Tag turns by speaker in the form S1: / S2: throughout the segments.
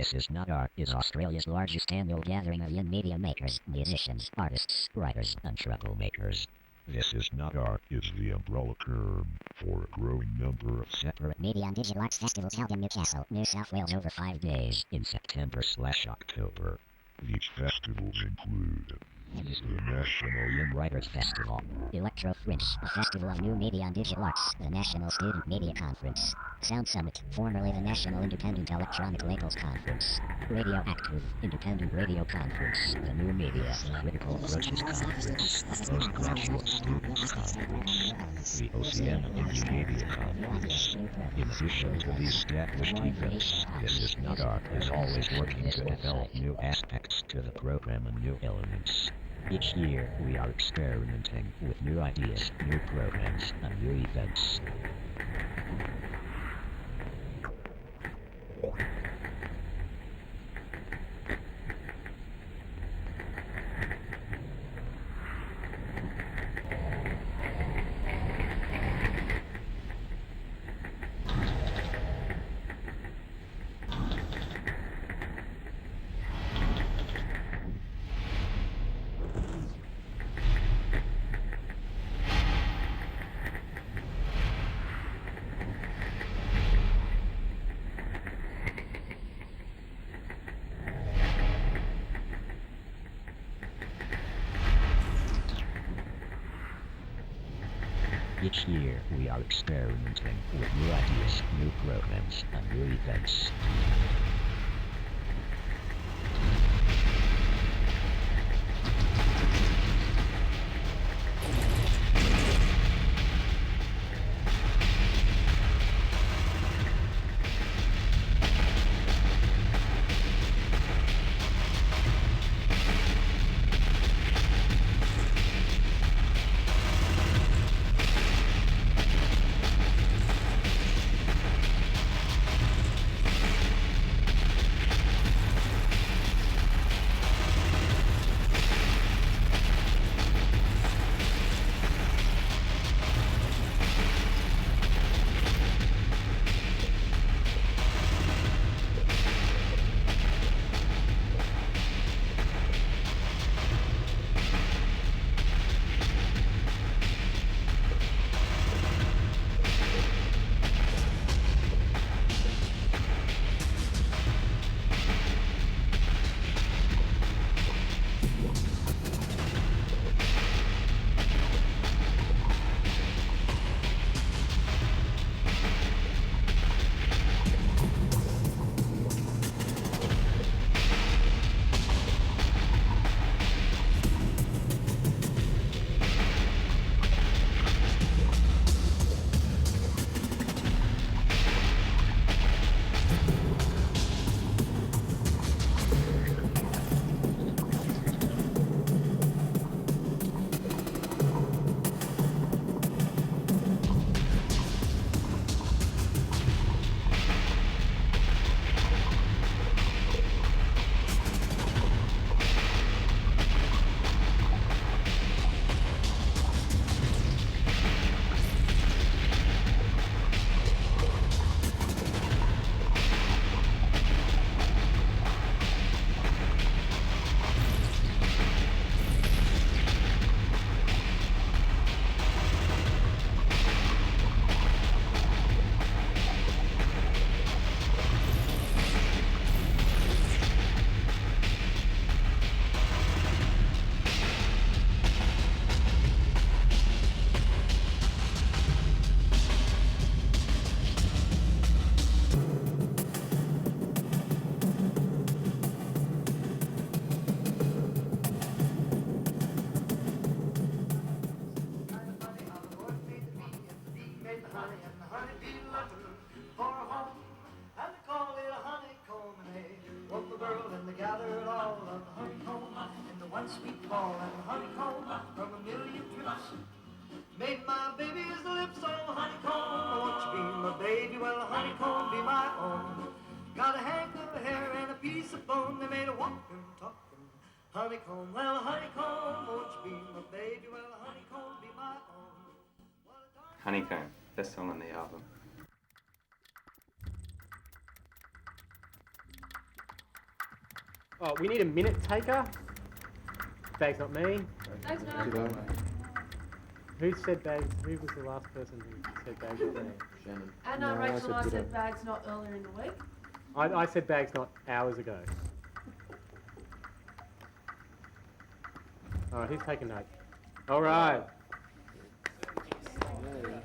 S1: This Is Not Art is Australia's largest annual gathering of young media makers, musicians, artists, writers, and troublemakers.
S2: This Is Not Art is the umbrella term for a growing number of
S1: Separate media and digital arts festivals held in Newcastle, New South Wales over 5 days in September/October.
S2: These festivals include the National
S1: Young Writers Festival, Electro Fringe, a festival of new media and digital arts, the National Student Media Conference, Sound Summit, formerly the National Independent Electronic Labels Conference, Radio Active, Independent Radio Conference, the New Media Critical Approaches Conference, Postgraduate Students Conference, the Oceania Indie Media Conference. In addition to these established events, This Is Not Art is always working to develop new aspects to the program and new elements. Each year, we are experimenting with new ideas, new programs, and new events. Each year, we are experimenting with new ideas, new programs, and new events.
S3: Sweet ball and honeycomb from a million trips. Made my baby's lips all honeycomb. Won't you be my baby? Well, honeycomb be my own. Got a hank of hair and a piece of bone. They made a walking, talking honeycomb. Well, honeycomb, won't you be my baby? Well, honeycomb be my own.
S4: Honeycomb, best song on the album.
S5: Oh, we need a minute taker. Bag's not me.
S6: Thanks, no.
S5: Who said bags? Who was the last person who said bags not me?
S7: Shannon.
S6: And
S8: No, I
S6: Rachel
S8: said
S6: and I
S8: ditto.
S6: said bags not earlier in the week.
S5: I said bags not hours ago. Alright, who's taking note? Alright.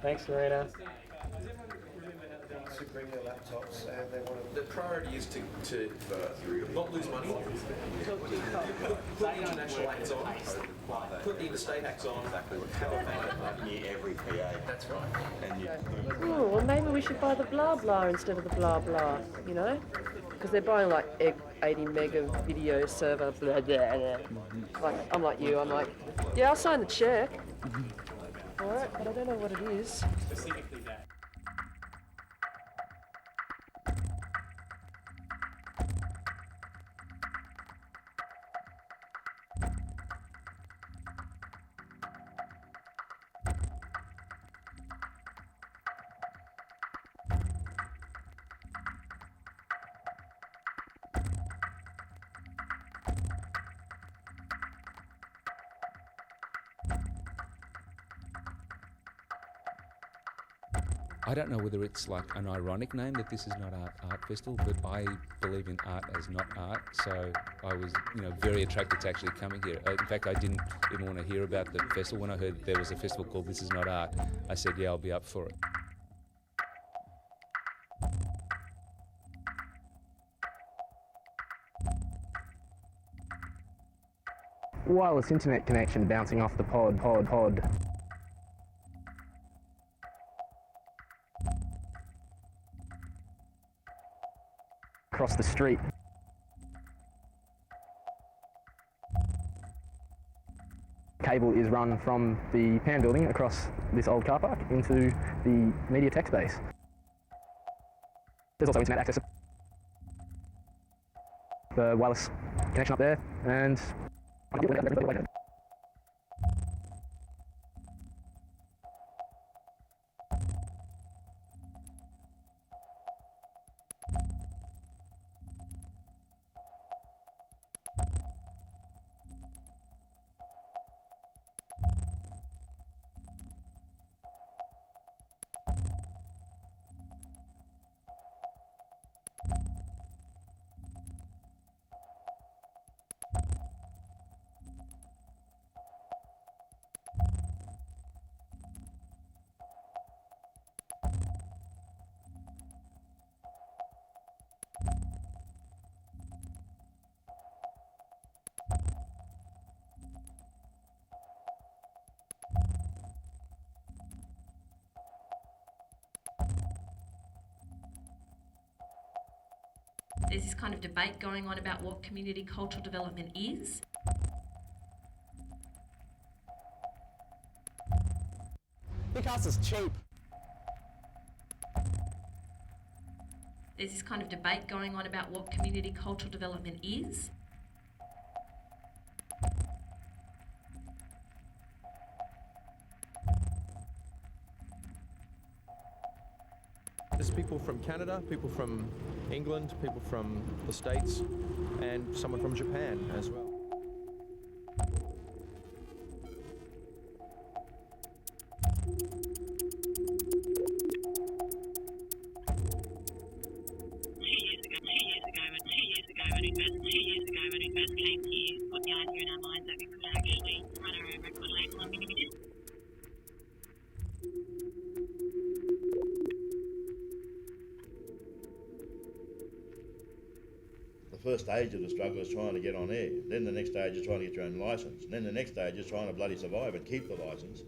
S5: Thanks, Serena.
S9: To bring their laptops and they want to. The priority is to not lose money. Put international acts on. Put the interstate acts on. Have a backup near every PA. That's right. And you.
S8: Oh, well, maybe we should buy the blah blah instead of the blah blah, you know? Because they're buying like 80 mega video server, blah, blah, blah. Like, I'm like you, I'm like, yeah, I'll sign the check. Alright, but I don't know what it is.
S5: Specifically that.
S10: I don't know whether it's like an ironic name that this is not art festival, but I believe in art as not art, so I was, very attracted to actually coming here. In fact, I didn't even want to hear about the festival. When I heard there was a festival called This Is Not Art, I said, yeah, I'll be up for it.
S11: Wireless internet connection bouncing off the pod. Across the street. Cable is run from the PAN building across this old car park into the media tech space. There's also internet access. The wireless connection up there, and
S12: There's this kind of debate going on about what community cultural development is.
S11: Because it's cheap.
S12: There's this kind of debate going on about what community cultural development is.
S9: There's people from Canada, people from England, people from the States, and someone from Japan as well.
S13: The first stage of the struggle is trying to get on air. Then the next stage is trying to get your own licence. And then the next stage is trying to bloody survive and keep the licence.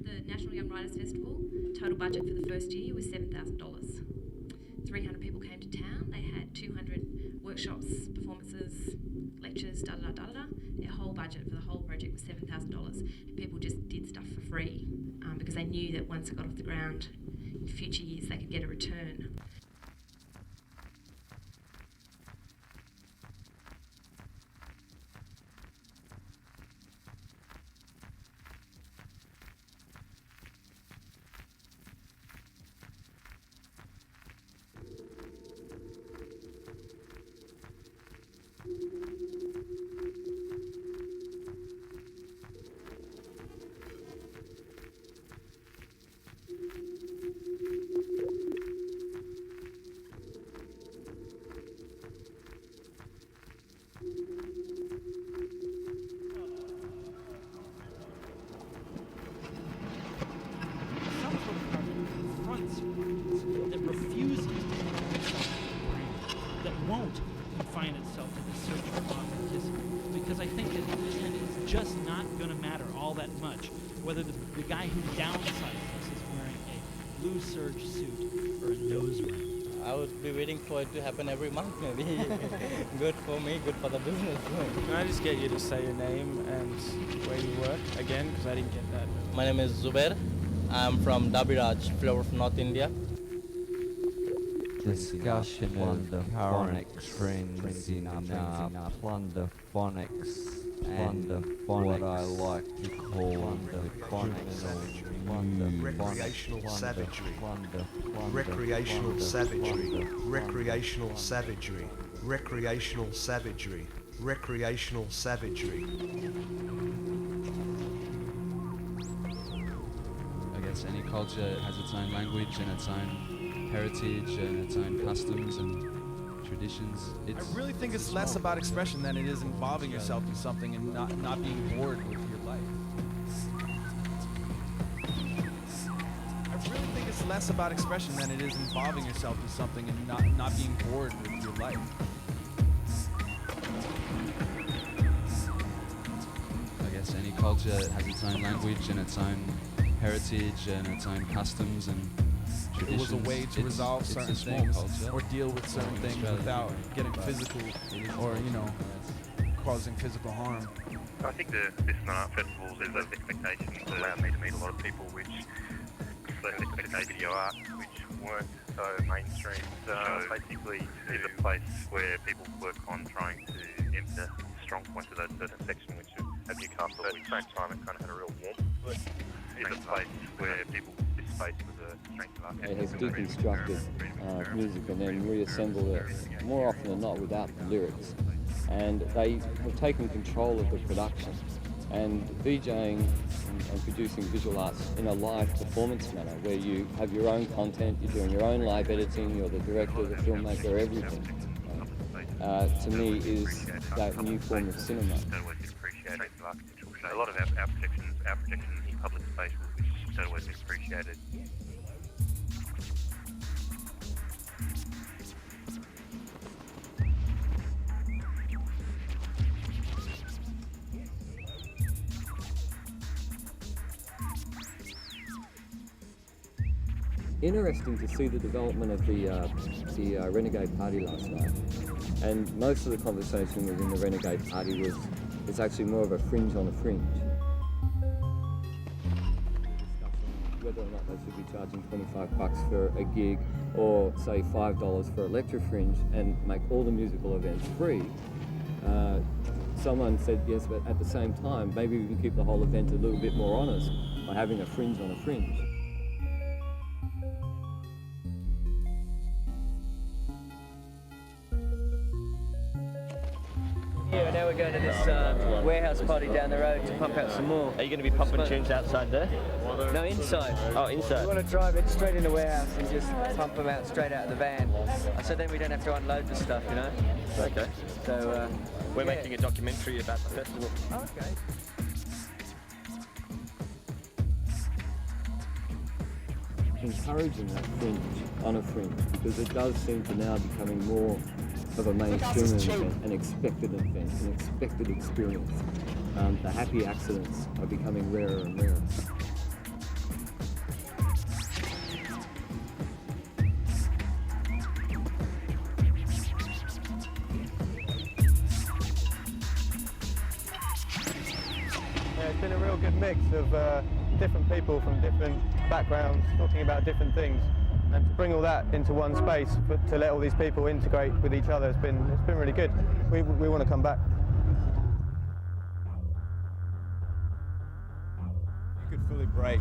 S12: The National Young Writers Festival, total budget for the first year was $7,000. 300 people came to town. They had 200 workshops, performances, lectures, da-da-da-da-da. Their whole budget for the whole project was $7,000. And people just did stuff for free because they knew that once it got off the ground, in future years they could get a return.
S7: because I think that in the end it's just not going to matter all that much whether the guy who downsized us is wearing a blue serge suit or a nose ring.
S14: I would be waiting for it to happen every month, maybe. Good for me, good for the business.
S15: Can I just get you to say your name and where you work again, because I didn't get that.
S14: My name is Zubair. I'm from Dabiraj, floor of North India.
S16: Discussion of the phonics trends in plunderphonics and what I like to call the
S17: recreational savagery, recreational savagery, recreational savagery, recreational savagery, recreational savagery.
S18: I guess any culture has its own language and its own heritage and its own customs and traditions.
S19: I really think it's less about expression than it is involving yourself in something and not being bored with your life. I really think it's less about expression than it is involving yourself in something and not being bored with your life.
S18: I guess any culture has its own language and its own heritage and its own customs and
S19: It was a way to resolve certain things or deal with certain things without getting physical or, causing physical harm.
S20: I think the Fistman Art Festivals is those expectations that allowed me to meet a lot of people which expected video art which weren't so mainstream. So basically it's a place where people work on trying to enter strong points of that certain section which at Newcastle at the same time it kind of had a real warmth. But it's a place where people space with the strength of art.
S21: It has deconstructed music and then reassembled it more often than not without the lyrics. And they have taken control of the production and DJing and producing visual arts in a live performance manner where you have your own content, you're doing your own live editing, you're the director, the filmmaker, everything. To me is that new form of cinema.
S20: A lot of our projections in public space which don't always be appreciated.
S21: Interesting to see the development of the Renegade Party last night, and most of the conversation within the Renegade Party was it's actually more of a fringe on a fringe. Whether or not they should be charging $25 for a gig, or say $5 for Electro Fringe, and make all the musical events free. Someone said yes, but at the same time, maybe we can keep the whole event a little bit more honest by having a fringe on a fringe.
S22: Yeah, now we're going to this warehouse party down the road to pump out some more.
S23: Are you going to be pumping tunes outside there?
S22: No, inside.
S23: Oh, inside.
S22: We want to drive it straight in the warehouse and just pump them out straight out of the van. So then we don't have to unload the stuff, you know?
S23: Okay.
S22: So,
S23: we're making a documentary about the festival.
S22: Okay.
S21: Encouraging that fringe on a fringe, because it does seem to now becoming more of a mainstream event, an expected event, an expected experience. The happy accidents are becoming rarer and rarer.
S5: It's been a real good mix of different people from different backgrounds talking about different things, and to bring all that into one space to let all these people integrate with each other, it's been really good. We want to come back.
S24: You could fully break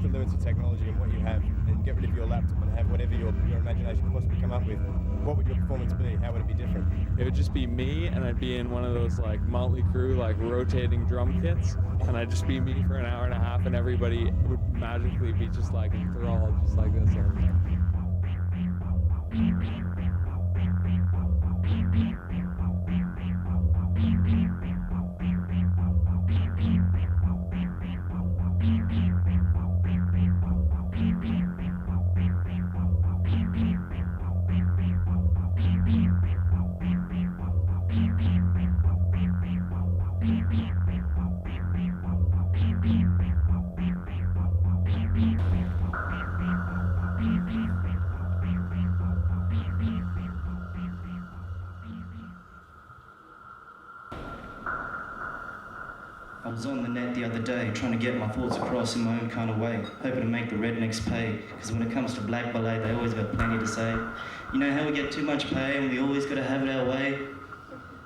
S24: the limits of technology and what you have, and get rid of your laptop and have whatever your imagination could possibly come up with. What would your performance be? How would it be different?
S15: It would just be me, and I'd be in one of those like Motley Crue like rotating drum kits, and I'd just be me for an hour and a half, and everybody would magically be just like enthralled, just like this all the time.
S1: I was on the net the other day trying to get my thoughts across in my own kind of way, hoping to make the rednecks pay, because when it comes to black ballet, they always got plenty to say. You know how we get too much pay and we always got to have it our way?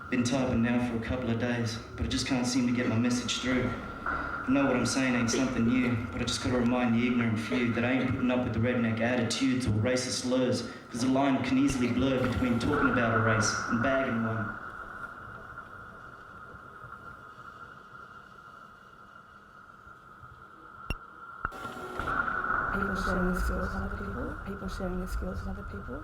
S1: Been typing now for a couple of days, but I just can't seem to get my message through. I know what I'm saying ain't something new, but I just got to remind the ignorant few that I ain't putting up with the redneck attitudes or racist slurs, because the line can easily blur between talking about a race and bagging one.
S2: People sharing their skills with other people. People sharing their skills with other people.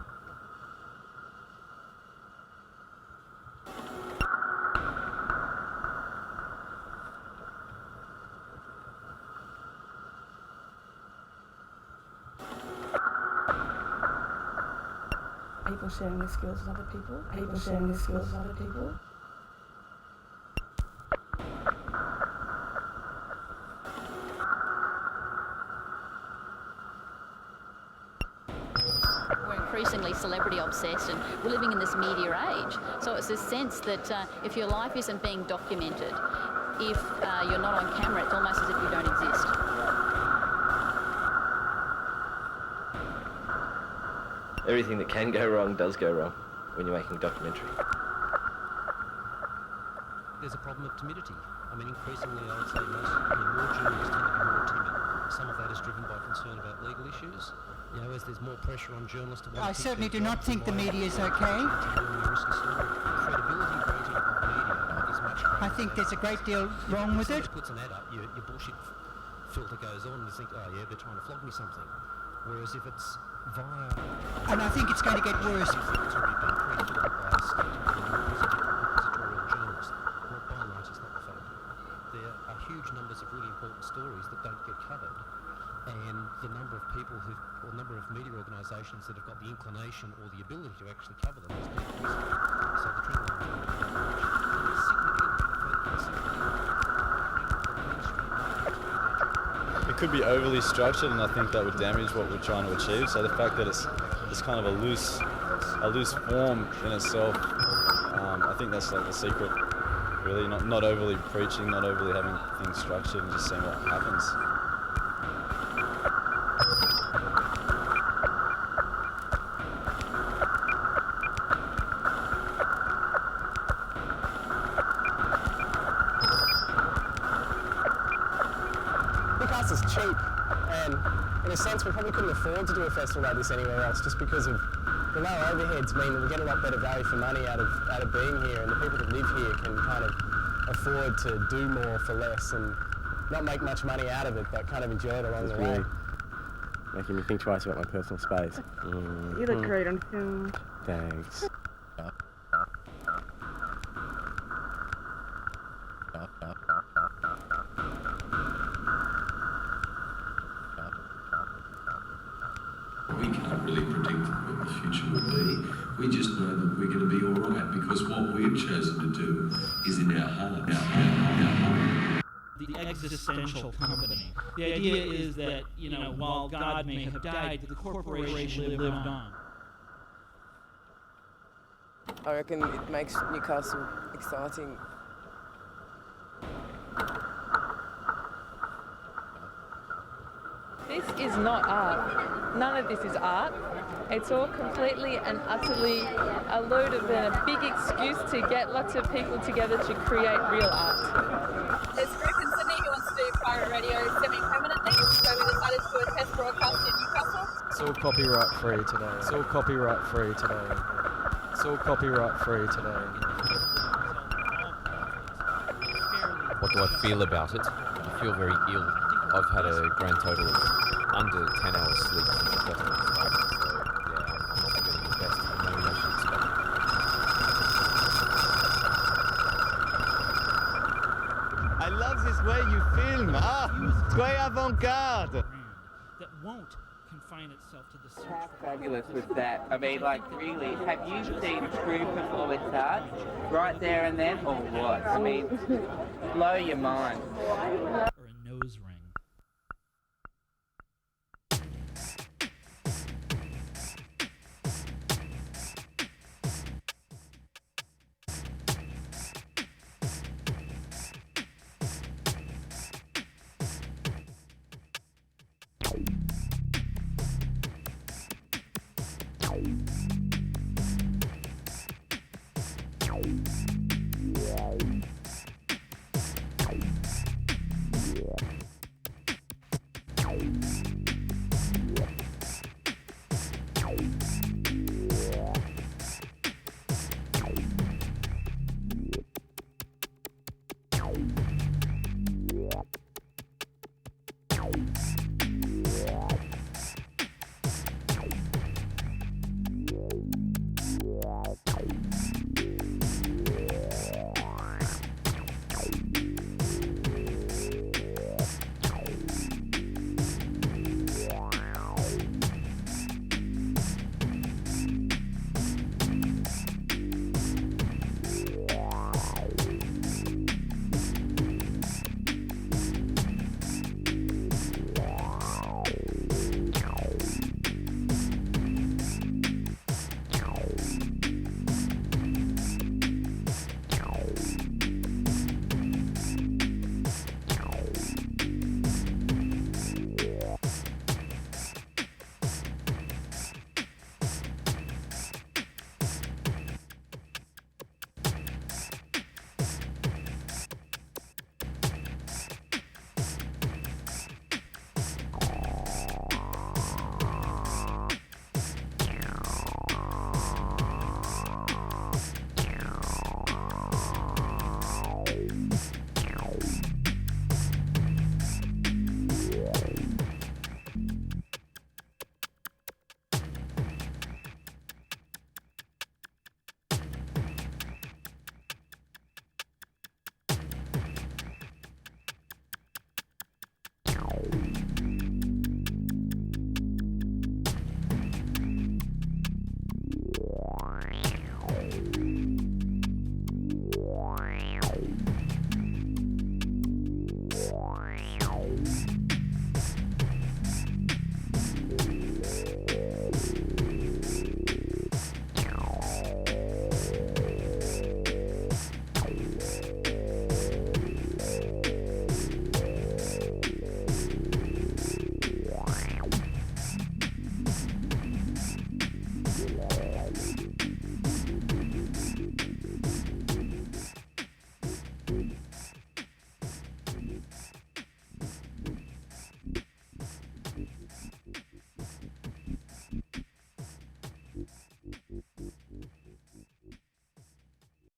S2: People sharing their skills with other people. People sharing their skills with other people.
S3: We're increasingly celebrity obsessed and we're living in this media age. So it's this sense that if your life isn't being documented, if you're not on camera, it's almost as if you don't exist.
S23: Everything that can go wrong does go wrong when you're making a documentary.
S4: There's a problem of timidity. I mean, increasingly, I would say more journalists tend to be more timid. Some of that is driven by concern about legal issues. You know, as there's more pressure on journalists to want
S25: I certainly do not think the media is okay. I think there's a great deal wrong with it.
S4: Puts an ad up, your bullshit filter goes on, and you think, oh yeah, they're trying to flog me something. Whereas if it's via...
S25: And I think it's going to get worse.
S4: There are huge numbers of really important stories that don't get covered, and the number of people or number of media organisations that have got the inclination or the ability to actually cover them is decreasing. So the trend
S26: it could be overly structured, and I think that would damage what we're trying to achieve. So the fact that it's kind of a loose form in itself, I think that's like the secret. Really, not overly preaching, not overly having things structured, and just seeing what happens.
S27: Newcastle is cheap, and in a sense we probably couldn't afford to do a festival like this anywhere else, just because of the low overheads mean that we get a lot better value for money out of being here, and the people that live here can kind of afford to do more for less and not make much money out of it, but kind of enjoy it along the way.
S28: Really making me think twice about my personal space.
S2: You look great on film.
S28: Thanks.
S29: We can't really predict what the future will be. We just know that we're going to be all right because what we've chosen to do is in our heart. Our heart.
S7: The existential company. The idea is that, while God may have died, the corporation lived on.
S30: I reckon it makes Newcastle exciting.
S6: This is not art. None of this is art. It's all completely and utterly a load of a big excuse to get lots of people together to create real art.
S31: There's a group in Sydney who wants to do private radio semi-permanently, so we decided to do a test broadcast in Newcastle.
S28: It's all copyright free today. It's all copyright free today. It's all copyright free today.
S32: What do I feel about it? I feel very ill. I've had a grand total of under 10 hours sleep since the festival started, so yeah, I'm not feeling the best. I know I should expect.
S33: I love this way you film. It's quite avant-garde.
S7: That won't confine itself to the search.
S34: How fabulous was that? I mean, like, really, have you seen true performance art right there and then, or what? I mean, blow your mind.